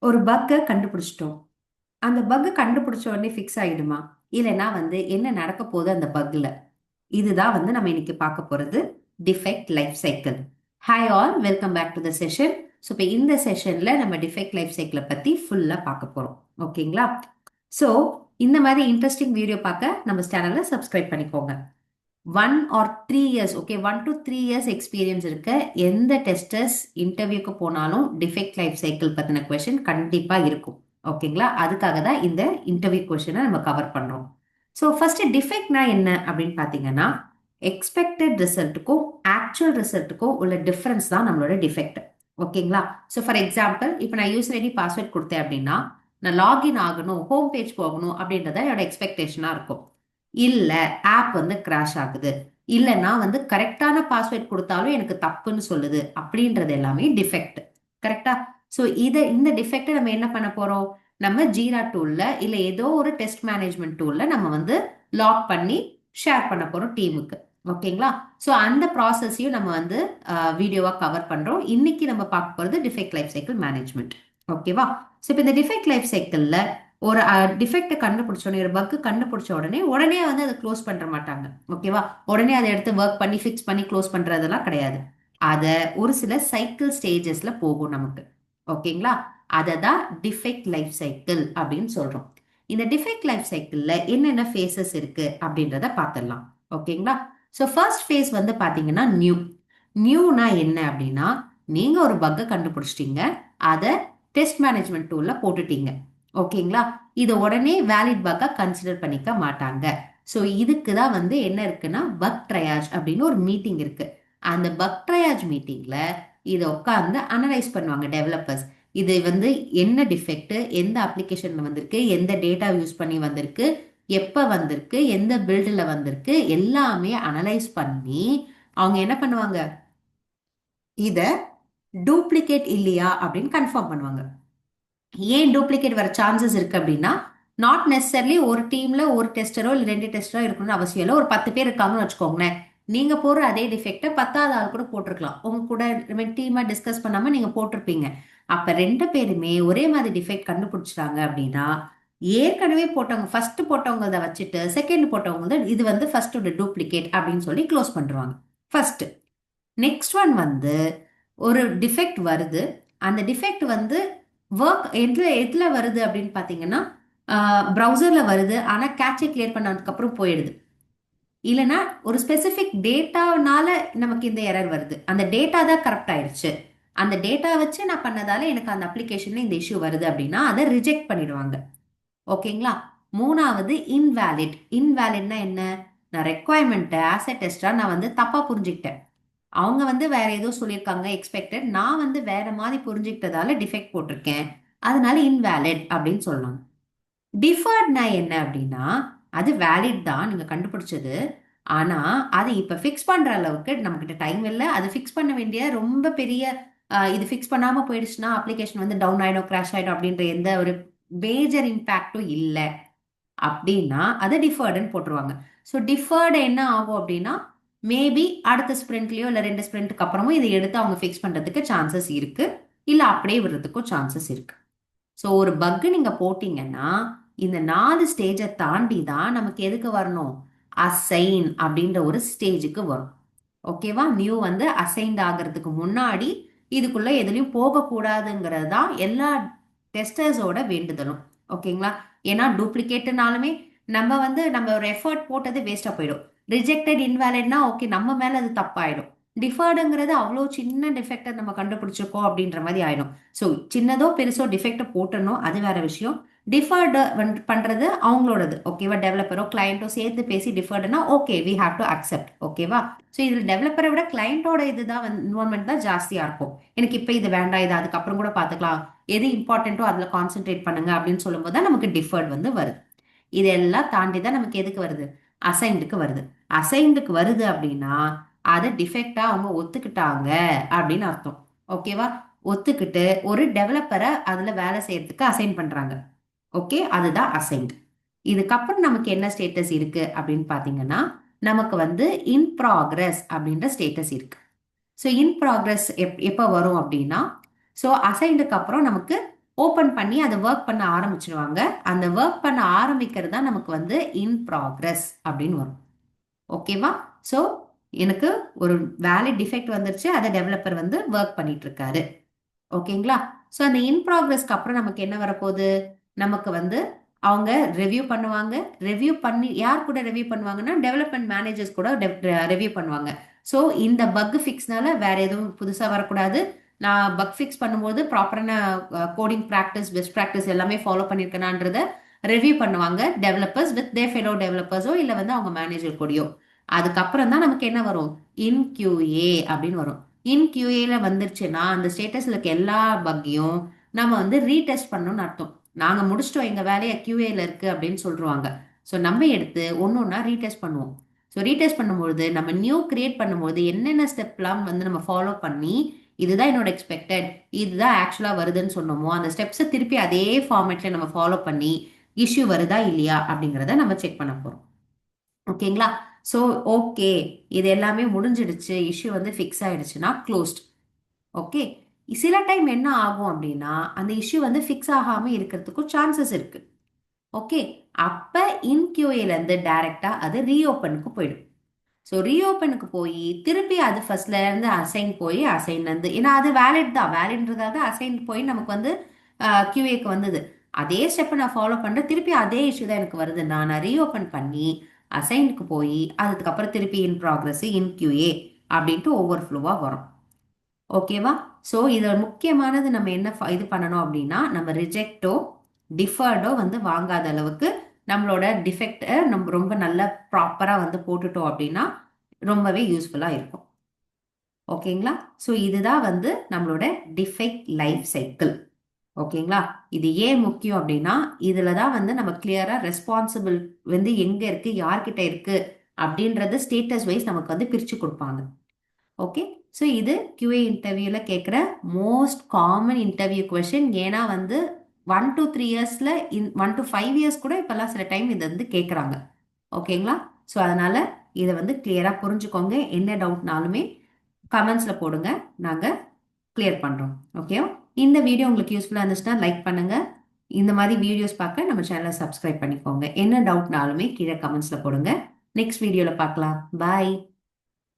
ஒரு பக்கை கண்டுபிடிச்சிட்டோம். அந்த பக் கண்டுபிடிச்ச உடனே ஃபிக்ஸ் ஆயிடுமா? இல்லைன்னா என்ன நடக்க போகுது அந்த பக்ல? இதுதான் நம்ம இன்னைக்கு பார்க்க போறது defect life cycle. Hi all, welcome back to the session. So இப்போ இந்த செஷன்ல நம்ம டிஃபெக்ட் லைஃப் சைக்கிளை பத்தி ஃபுல்லா பார்க்க போறோம். ஓகேங்களா? ஸோ இந்த மாதிரி இன்ட்ரெஸ்டிங் வீடியோ பார்க்க நம்ம சேனலை சப்ஸ்கிரைப் பண்ணிக்கோங்க. 1 or 3 years, okay, 1 to 3 years experience இருக்க எந்த டெஸ்டர்ஸ் இன்டர்வியூக்கு போனாலும் டிஃபெக்ட் லைஃப் சைக்கிள் பத்தின கொஸ்டின் கண்டிப்பா இருக்கும். ஓகேங்களா? அதுக்காக தான் இந்த இன்டர்வியூ கொஸ்டினை நம்ம கவர் பண்றோம். ஸோ ஃபர்ஸ்ட் டிஃபெக்ட்னா என்ன அப்படின்னு பார்த்தீங்கன்னா, எக்ஸ்பெக்டட் ரிசல்ட்டுக்கும் ஆக்சுவல் ரிசல்ட்டுக்கும் உள்ள டிஃபரன்ஸ் தான் நம்மளோட டிஃபெக்ட். ஓகேங்களா? ஸோ ஃபார் எக்ஸாம்பிள், இப்போ நான் யூசர் ஐடி பாஸ்வேர்ட் கொடுத்தேன் அப்படின்னா, நான் லாகின் ஆகணும், ஹோம் பேஜ் போகணும் அப்படின்றத என்னோட எக்ஸ்பெக்டேஷனா இருக்கும். இல்ல ஆப் கிராஷ் ஆகுது, இல்லைன்னா கரெக்டான பாஸ்வேர்ட் கொடுத்தாலும் எனக்கு தப்புன்னு சொல்லுது, அப்படின்றது எல்லாமே டிஃபெக்ட். கரெக்டா? ஸோ இந்த டிஃபெக்ட் நம்ம என்ன பண்ண போறோம்? நம்ம ஜீரா டூல்ல இல்ல ஏதோ ஒரு டெஸ்ட் மேனேஜ்மெண்ட் டூல்ல நம்ம லாக் பண்ணி ஷேர் பண்ண போறோம் டீமுக்கு. ஓகேங்களா? ஸோ அந்த ப்ராசஸையும் நம்ம வீடியோவா கவர் பண்றோம். இன்னைக்கு நம்ம பார்க்க போறது டிஃபெக்ட் லைஃப் சைக்கிள் மேனேஜ்மெண்ட். ஓகேவா? ஸோ இப்போ இந்த டிஃபெக்ட் லைஃப் சைக்கிள்ல ஒரு டிஃபெக்ட் கண்டுபிடிச்ச உடனே, ஒரு பக் கண்டுபிடிச்ச உடனே உடனே அதை க்ளோஸ் பண்ற மாட்டாங்க. ஓகேவா? உடனே அதை எடுத்து ஒர்க் பண்ணி ஃபிக்ஸ் பண்ணி க்ளோஸ் பண்றதெல்லாம் கிடையாது. அத ஒரு சில சைக்கிள் ஸ்டேஜஸ்ல போகும் நமக்கு. ஓகேங்களா? அதை தான் டிஃபெக்ட் லைஃப் சைக்கிள் அப்படின்னு சொல்றோம். இந்த டிஃபெக்ட் லைஃப் சைக்கிள்ல என்னென்ன ஃபேஸஸ் இருக்கு அப்படின்றத பார்த்துடலாம். ஓகேங்களா? ஸோ ஃபர்ஸ்ட் ஃபேஸ் பாத்தீங்கன்னா நியூ. நியூனா என்ன அப்படின்னா, நீங்க ஒரு பக்கை கண்டுபிடிச்சிட்டீங்க, அதை டெஸ்ட் மேனேஜ்மெண்ட் டூல்ல போட்டுட்டீங்க. ஓகேங்களா? இதை உடனே வேலிட் பக்கா கன்சிடர் பண்ணிக்க மாட்டாங்க. ஸோ இதுக்கு தான் என்ன இருக்குன்னா பக் ட்ரையாஜ் அப்படின்னு ஒரு மீட்டிங் இருக்கு. அந்த பக் ட்ரையாஜ் மீட்டிங்ல இதை உட்காந்து அனலைஸ் பண்ணுவாங்க டெவலப்பர்ஸ். இது என்ன டிஃபெக்ட், எந்த அப்ளிகேஷன்ல வந்திருக்கு, எந்த டேட்டா யூஸ் பண்ணி வந்திருக்கு, எப்ப வந்திருக்கு, எந்த பில்டில் வந்திருக்கு, எல்லாமே அனலைஸ் பண்ணி அவங்க என்ன பண்ணுவாங்க? இத டூப்ளிகேட் இல்லையா அப்படின்னு கன்ஃபார்ம் பண்ணுவாங்க. ஏன் டூப்ளிகேட் வர சான்சஸ் இருக்கு அப்படின்னா, நாட் நெசசர்லி ஒரு டீம்ல ஒரு டெஸ்டரோ இல்லை 2 டெஸ்டரோ இருக்கணும்னு அவசியம் இல்லை. ஒரு 10 பேர் இருக்காங்கன்னு வச்சுக்கோங்களேன். நீங்க போடுற அதே டிஃபெக்ட 10வது ஆள் கூட போட்டிருக்கலாம். உங்க கூட டீமா டிஸ்கஸ் பண்ணாம நீங்க போட்டிருப்பீங்க. அப்ப 2 பேருமே ஒரே மாதிரி டிஃபெக்ட் கண்டுபிடிச்சிட்டாங்க அப்படின்னா, ஏற்கனவே போட்டவங்க, ஃபர்ஸ்ட் போட்டவங்க வச்சுட்டு செகண்ட் போட்டவங்க இது ஃபர்ஸ்ட் டூப்ளிகேட் அப்படின்னு சொல்லி க்ளோஸ் பண்ணுவாங்க. ஃபர்ஸ்ட். நெக்ஸ்ட் ஒன் ஒரு டிஃபெக்ட் வருது. அந்த டிஃபெக்ட் ஒர்க் எதுல எதுல வருது அப்படின்னு பாத்தீங்கன்னா, ப்ரௌசர்ல வருது. ஆனா கேட்சை கிளியர் பண்ணதுக்கு அப்புறம் போயிடுது. இல்லைன்னா ஒரு ஸ்பெசிபிக் டேட்டானால நமக்கு இந்த எரர் வருது. அந்த டேட்டா தான் கரெக்ட் ஆயிடுச்சு, அந்த டேட்டா வச்சு நான் பண்ணதால எனக்கு அந்த அப்ளிகேஷன்ல இந்த இஷ்யூ வருது அப்படின்னா அதை ரிஜெக்ட் பண்ணிடுவாங்க. ஓகேங்களா? மூணாவது இன்வேலிட். இன்வேலிட்னா என்ன? நான் ரெக்குவயர்மெண்ட் ஆசெட் டெஸ்டா நான் தப்பா புரிஞ்சுக்கிட்டேன். அவங்க வேற ஏதோ சொல்லியிருக்காங்க எக்ஸ்பெக்டட், நான் வேற மாதிரி புரிஞ்சுக்கிட்டதால டிஃபெக்ட் போட்டிருக்கேன், அதனால இன்வேலிட் அப்படின்னு சொல்லலாம். டிஃபர்ட்னா என்ன அப்படின்னா, அது வேலிட் தான் நீங்க கண்டுபிடிச்சது, ஆனா அதை இப்ப ஃபிக்ஸ் பண்ற அளவுக்கு நம்ம கிட்ட டைம் இல்லை. அது ஃபிக்ஸ் பண்ண வேண்டிய ரொம்ப பெரிய இது ஃபிக்ஸ் பண்ணாம போயிடுச்சுன்னா அப்ளிகேஷன் டவுன் ஆயிடும், கிராஷ் ஆயிடும் அப்படின்ற எந்த ஒரு மேஜர் இம்பாக்டும் இல்லை அப்படின்னா அதை டிஃபர்டுன்னு போட்டுருவாங்க. ஸோ டிஃபர்டு என்ன ஆகும் அப்படின்னா, மேபி அடுத்த ஸ்ப்ரிண்ட்லயோ இல்லை 2 ஸ்ப்ரிண்ட்டுக்கு அப்புறமோ இதை எடுத்து அவங்க ஃபிக்ஸ் பண்றதுக்கு சான்சஸ் இருக்கு, இல்லை அப்படியே விடுறதுக்கும் சான்சஸ் இருக்கு. ஸோ ஒரு பக் நீங்க போட்டீங்கன்னா இந்த 4 ஸ்டேஜை தாண்டி தான் நமக்கு எதுக்கு வரணும்? அசைன் அப்படின்ற ஒரு ஸ்டேஜுக்கு வரும். ஓகேவா? நியூ அசைன்ட் ஆகிறதுக்கு முன்னாடி இதுக்குள்ள எதுலையும் போகக்கூடாதுங்கிறது தான் எல்லா டெஸ்டர்ஸோட வேண்டுதலும். ஓகேங்களா? ஏன்னா டூப்ளிகேட்னாலுமே நம்ம ஒரு எஃபர்ட் போட்டது வேஸ்டா போயிடும். ரிஜெக்டட் இன்வேலிட்னா ஓகே, நம்ம மேல அது தப்பாயிடும். டிஃபர்டுங்கிறது அவ்வளோ சின்ன டிஃபெக்டை நம்ம கண்டுபிடிச்சிருக்கோம் அப்படின்ற மாதிரி ஆயிடும். ஸோ சின்னதோ பெருசோ டிஃபெக்டை போட்டணும், அது வேற விஷயம். டிஃபர்டு பண்றது அவங்களோடது. ஓகேவா? டெவலப்பரோ கிளையண்டோ சேர்த்து பேசி டிஃபர்டுனா okay, we have to accept. ஓகேவா? ஸோ இதுல டெவலப்பரை விட கிளையண்டோட இதுதான் இன்வால்மெண்ட் தான் ஜாஸ்தியா இருக்கும். எனக்கு இப்போ இது வேண்டாம், இது அதுக்கப்புறம் கூட பார்த்துக்கலாம், எது இம்பார்ட்டன்ட்டோ அதுல கான்சென்ட்ரேட் பண்ணுங்க அப்படின்னு சொல்லும்போது தான் நமக்கு டிஃபர்ட் வருது. இதெல்லாம் தாண்டி தான் நமக்கு எதுக்கு வருது? அசைன்டுக்கு வருது. அசைன்டுக்கு வருது அப்படின்னா அதை டிஃபெக்டா அவங்க ஒத்துக்கிட்டாங்க அப்படின்னு அர்த்தம். ஓகேவா? ஒத்துக்கிட்டு ஒரு டெவலப்பரை அதுல வேலை செய்யறதுக்கு அசைன் பண்றாங்க. ஓகே, அதுதான் அசைன்ட். இதுக்கப்புறம் நமக்கு என்ன ஸ்டேட்டஸ் இருக்கு அப்படின்னு பாத்தீங்கன்னா, நமக்கு இன் ப்ராக்ரஸ் அப்படின்ற ஸ்டேட்டஸ் இருக்கு. ஸோ இன் ப்ராக்ரஸ் எப்போ வரும் அப்படின்னா, ஸோ அசைன்டுக்கு அப்புறம் நமக்கு ஓப்பன் பண்ணி அதை ஒர்க் பண்ண ஆரம்பிச்சிருவாங்க. அந்த ஒர்க் பண்ண ஆரம்பிக்கிறது தான் நமக்கு வந்து இன் ப்ராக்ரஸ் அப்படின்னு வரும். ஓகேவா? ஸோ எனக்கு ஒரு வேலிட் டிஃபெக்ட் வந்துருச்சு. அதை டெவலப்பர் வந்து ஒர்க் பண்ணிட்டு இருக்காரு. ஓகேங்களா? ஸோ அந்த இன் ப்ராக்ரஸ்க்கு அப்புறம் நமக்கு என்ன வரப்போகுது? நமக்கு வந்து அவங்க ரிவ்யூ பண்ணுவாங்க. ரிவ்யூ பண்ணி யார் கூட ரிவ்யூ பண்ணுவாங்கன்னா, டெவலப்மெண்ட் மேனேஜர்ஸ் கூட ரிவ்யூ பண்ணுவாங்க. ஸோ இந்த பக் ஃபிக்ஸ்னால வேற எதுவும் புதுசா வரக்கூடாது. நான் பக் ஃபிக்ஸ் பண்ணும்போது ப்ராப்பரான கோடிங் பிராக்டிஸ், பெஸ்ட் பிராக்டிஸ் எல்லாமே ஃபாலோ பண்ணியிருக்கேனான்றத ரிவ்யூ பண்ணுவாங்க டெவலப்பர்ஸ் வித் தேர் ஃபெலோ டெவலப்பர்ஸோ இல்ல வந்து அவங்க மேனேஜர் கூடயோ. அதுக்கப்புறம் தான் நமக்கு என்ன வரும்? இன் QA அப்படின்னு வரும். இன் QAல வந்துருச்சுன்னா அந்த ஸ்டேட்டஸ்ல இருக்க எல்லா பக்கையும் நம்ம வந்து ரீடெஸ்ட் பண்ணணும்னு அர்த்தம். நாங்க முடிச்சிட்டோம் எங்க வேலையை QAல இருக்கு அப்படின்னு சொல்றாங்க. ஸோ நம்ம எடுத்து ஒன்று ஒன்றா ரீடெஸ்ட் பண்ணுவோம். ஸோ ரீடெஸ்ட் பண்ணும்பொழுது நம்ம நியூ கிரியேட் பண்ணும்போது என்னென்ன ஸ்டெப்லாம் வந்து நம்ம ஃபாலோ பண்ணி இதுதான் என்னோட எக்ஸ்பெக்டட், இதுதான் ஆக்சுவலா வருதுன்னு சொன்னோமோ அந்த ஸ்டெப்ஸை திருப்பி அதே ஃபார்மேட்ல நம்ம ஃபாலோ பண்ணி இஷ்யூ வருதா இல்லையா அப்படிங்கிறத நம்ம செக் பண்ண போறோம். ஓகேங்களா? ஸோ ஓகே, இது எல்லாமே முடிஞ்சிடுச்சு, இஷ்யூ வந்து ஃபிக்ஸ் ஆயிடுச்சுன்னா க்ளோஸ்ட். ஓகே. சில டைம் என்ன ஆகும் அப்படின்னா அந்த இஷ்யூ வந்து ஃபிக்ஸ் ஆகாம இருக்கிறதுக்கும் சான்சஸ் இருக்கு. ஓகே. அப்ப இன்கியூஏல இருந்து டைரக்டா அது ரீஓப்பனுக்கு போயிடும். ஸோ ரீஓப்பனுக்கு போய் திருப்பி அது ஃபர்ஸ்ட்ல இருந்து அசைன் போய் அசைன் வந்து ஏன்னா அது வேலிட் தான், வேலிட்ன்றதாக அசைன் போய் நமக்கு வந்து கியூஏக்கு வந்தது. அதே ஸ்டெப்பை நான் ஃபாலோ பண்றேன், திருப்பி அதே இஷ்யூ தான் எனக்கு வருது. நான் ரீஓப்பன் பண்ணி அசைனுக்கு போய் அதுக்கப்புறம் திருப்பி இன் ப்ராக்ரஸ் இன் கியூஏ அப்படின்ட்டு ஒவ்வொரு ஃப்ளோவா வரும். ஓகேவா? ஸோ இதில் முக்கியமானது நம்ம என்ன இது பண்ணணும் அப்படின்னா நம்ம ரிஜெக்டோ டிஃபர்டோ வந்து வாங்காத அளவுக்கு நம்மளோட டிஃபெக்டை நம்ம ரொம்ப நல்லா ப்ராப்பராக வந்து போட்டுட்டோம் அப்படின்னா ரொம்பவே யூஸ்ஃபுல்லாக இருக்கும். ஓகேங்களா? ஸோ இதுதான் வந்து நம்மளோட டிஃபெக்ட் லைஃப் சைக்கிள். ஓகேங்களா? இது ஏன் முக்கியம் அப்படின்னா இதில் தான் வந்து நம்ம கிளியரா ரெஸ்பான்சிபிள் வந்து எங்கே இருக்கு, யார்கிட்ட இருக்கு அப்படின்றது ஸ்டேட்டஸ் வைஸ் நமக்கு வந்து பிரித்து கொடுப்பாங்க. ஓகே. ஸோ இது QA இன்டர்வியூவில் கேட்குற மோஸ்ட் காமன் இன்டர்வியூ கொஷின். ஏன்னா வந்து 1 to 3 இயர்ஸில் 1 to 5 இயர்ஸ் கூட இப்போல்லாம் சில டைம் இதை வந்து கேட்குறாங்க. ஓகேங்களா? ஸோ அதனால் இதை வந்து கிளியராக புரிஞ்சுக்கோங்க. என்ன டவுட்னாலுமே கமெண்ட்ஸில் போடுங்க, நாங்கள் கிளியர் பண்ணுறோம். ஓகேவா? இந்த வீடியோ உங்களுக்கு யூஸ்ஃபுல்லாக இருந்துச்சுன்னா லைக் பண்ணுங்கள். இந்த மாதிரி வீடியோஸ் பார்க்க நம்ம சேனலை சப்ஸ்கிரைப் பண்ணிக்கோங்க. என்ன டவுட்னாலுமே கீழே கமெண்ட்ஸில் போடுங்க. நெக்ஸ்ட் வீடியோவில் பார்க்கலாம். பாய்.